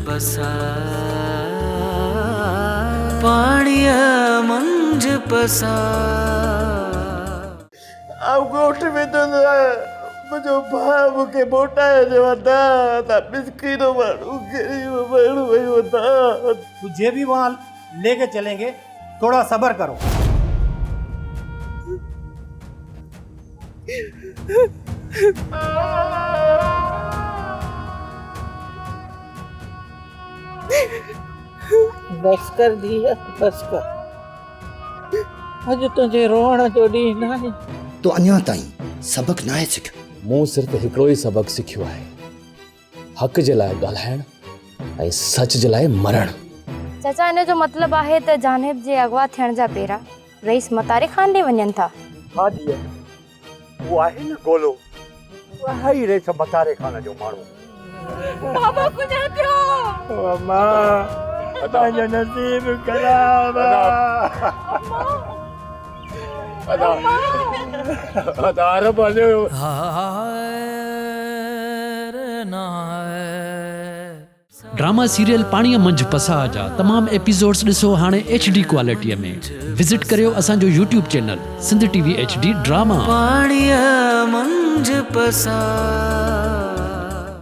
पसा पाणीअ मंझ पसा गोठ में तो मुझो भाउ मूंखे मोटाए जो था मिसकिन माण्हू गरीब माण्हू वही था। तुझे भी वहाँ लेके चलेंगे, थोड़ा सब्र करो। बस कर दिया, बस कर। अज तुझे रोअण जो ॾींहुं न आहे। तो अञा ताईं सबक ना आहे सिखियो। मूं सिर्फ़ हिकिड़ो ई सबक सिखियो आहे, हक़ जे लाइ ॻाल्हाइण ऐं सच जे लाइ मरण। चाचा, इन जो मतलब आहे त जानिब जे अगवा थियण जा पहिरां रईस मतारे खान ॾे वञनि था। हाँ दिया, वो आहे न गोलो, वह ही रे सब मतारे खाना जो माण्हू। बाबा कुझु थियो? अम्मा, असांजो नसीब ख़राब ड्रामा सीरियल पाणीअ मंझि पसा जा तमाम एपिसोड्स ॾिसो हाणे HD क्वालिटीअ में। विज़िट करियो असांजो YouTube channel Sindh TV HD drama. पाणीअ मंझ पसा